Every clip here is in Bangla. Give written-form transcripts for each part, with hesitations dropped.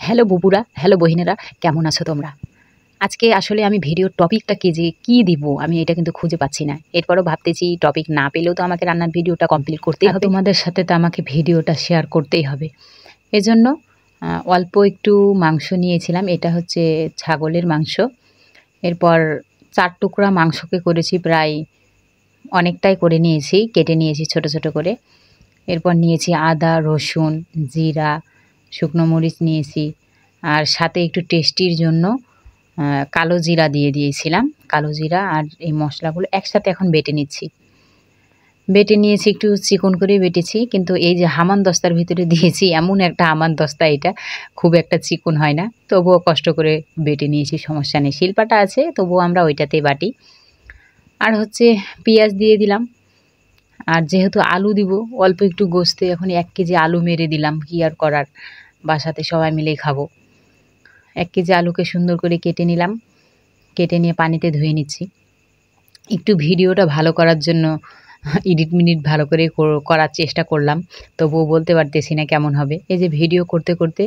হ্যালো বুবুরা, হ্যালো বহিনেরা, কেমন আছো তোমরা? আজকে আসলে আমি ভিডিওর টপিকটা কি দিব আমি এটা কিন্তু খুঁজে পাচ্ছি না। এরপরও ভাবতেছি টপিক না পেলেও তো আমাকে রান্নার ভিডিওটা কমপ্লিট করতেই হবে। তোমাদের সাথে তো আমাকে ভিডিওটা শেয়ার করতেই হবে। এজন্য অল্প একটু মাংস নিয়েছিলাম। এটা হচ্ছে ছাগলের মাংস। এরপর ৪ টুকরা মাংসকে করেছি প্রায় অনেকটাই করে নিয়েছি, কেটে নিয়েছি ছোট, ছোট করে। এরপর নিয়েছি আদা, রসুন, জিরা, শুকনো মরিচ নিয়েছি। আর সাথে একটু টেস্টির জন্য কালো জিরা দিয়ে দিয়েছিলাম। কালো জিরা আর এই মশলাগুলো একসাথে এখন বেটে নিচ্ছি। বেটে নিয়েছি, একটু চিকন করে বেটেছি। কিন্তু এই যে হামানদস্তার ভিতরে দিয়েছি, এমন একটা হামানদস্তা, এটা খুব একটা চিকন হয় না। তবুও কষ্ট করে বেটে নিয়েছি, সমস্যা নেই। শিলপাটা আছে, তবুও আমরা ওইটাতেই বাটি। আর হচ্ছে পেঁয়াজ দিয়ে দিলাম। আর যেহেতু আলু দিব, অল্প একটু গোস্তে এখন ১ কেজি আলু মেরে দিলাম, কি আর করার, বাসাতে সবাই মিলেই খাবো। ১ কেজি আলুকে সুন্দর করে কেটে নিলাম। কেটে নিয়ে পানিতে ধুয়ে নিচ্ছি। একটু ভিডিওটা ভালো করার জন্য এডিট মিনিট ভালো করে করার চেষ্টা করলাম, তবুও বলতে পারতেছি না কেমন হবে। এই যে ভিডিও করতে করতে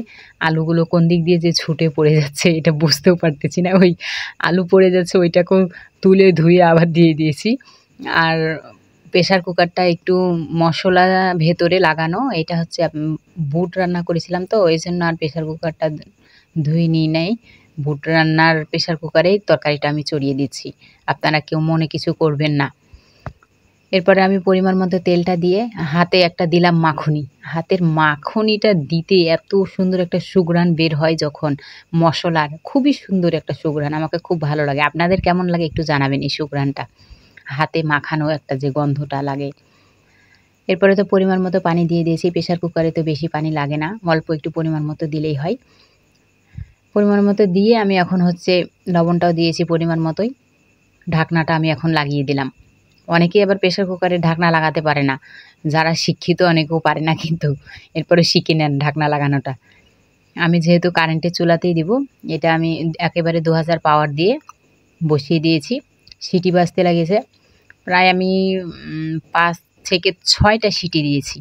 আলুগুলো কোন দিক দিয়ে যে ছুটে পড়ে যাচ্ছে এটা বুঝতেও পারতেছি না। ওই আলু পড়ে যাচ্ছে, ওইটাকেও তুলে ধুয়ে আবার দিয়ে দিয়েছি। আর প্রেশার কুকারটা একটু মশলা ভেতরে লাগানো। এটা হচ্ছে বুট রান্না করেছিলাম, তো এই জন্য আর প্রেশার কুকারটা ধুয়ে নিই নাই। বুট রান্নার প্রেশার কুকারেই তরকারিটা আমি চড়িয়ে দিচ্ছি। আপনারা কেউ মনে কিছু করবেন না। এরপরে আমি পরিমাণ মতো তেলটা দিয়ে হাতে একটা দিলাম মাখনি। হাতের মাখনিটা দিতে এত সুন্দর একটা সুঘ্রাণ বের হয় যখন মশলার, খুবই সুন্দর একটা সুঘ্রাণ। আমাকে খুব ভালো লাগে। আপনাদের কেমন লাগে একটু জানাবেন এই সুঘ্রাণটা। হাতে মাখানো একটা যে গন্ধটা লাগে। এরপরে তো পরিমাণ মতো পানি দিয়ে দিয়েছি। প্রেশার কুকারে তো বেশি পানি লাগে না, অল্প একটু পরিমাণ মতো দিলেই হয়। পরিমাণ মতো দিয়ে আমি এখন হচ্ছে লবণটাও দিয়েছি পরিমাণ মতোই। ঢাকনাটা আমি এখন লাগিয়ে দিলাম। অনেকেই আবার প্রেশার কুকারে ঢাকনা লাগাতে পারে না। যারা শিক্ষিত অনেকেও পারে না, কিন্তু এরপরে শিখে নেন ঢাকনা লাগানোটা। আমি যেহেতু কারেন্টের চুলাতেই দিব, এটা আমি একেবারে ২০০০ পাওয়ার দিয়ে বসিয়ে দিয়েছি। সিটি বাজতে লেগেছে। প্রায় আমি ৫ থেকে ৬টা সিটি দিয়েছি।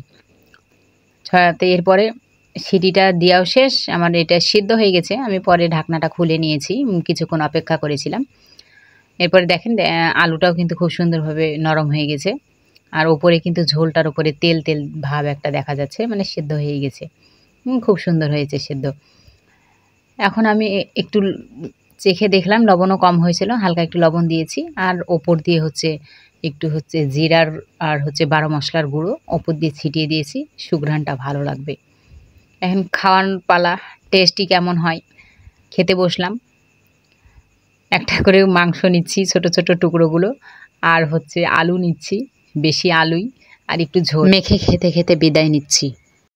৬তে এরপরে সিটিটা দেওয়াও শেষ। আমার এটা সিদ্ধ হয়ে গেছে। আমি পরে ঢাকনাটা খুলে নিয়েছি, কিছুক্ষণ অপেক্ষা করেছিলাম। এরপরে দেখেন আলুটাও কিন্তু খুব সুন্দরভাবে নরম হয়ে গেছে। আর ওপরে কিন্তু ঝোলটার ওপরে তেল তেল ভাব একটা দেখা যাচ্ছে, মানে সিদ্ধ হয়ে গেছে। খুব সুন্দর হয়েছে সিদ্ধ। এখন আমি একটু চেখে দেখলাম, লবণও কম হয়েছিল, হালকা একটু লবণ দিয়েছি। আর ওপর দিয়ে একটু জিরার আর ১২ মশলার গুঁড়ো ওপর দিয়ে ছিটিয়ে দিয়েছি। সুঘ্রাণটা ভালো লাগবে। এখন খাওয়ার পালা, টেস্টি কেমন হয়। খেতে বসলাম। একটা করে মাংস নিচ্ছি, ছোট ছোট টুকরোগুলো। আর আলু নিচ্ছি, বেশি আলুই। আর একটু ঝোল মেখে খেতে খেতে বিদায় নিচ্ছি।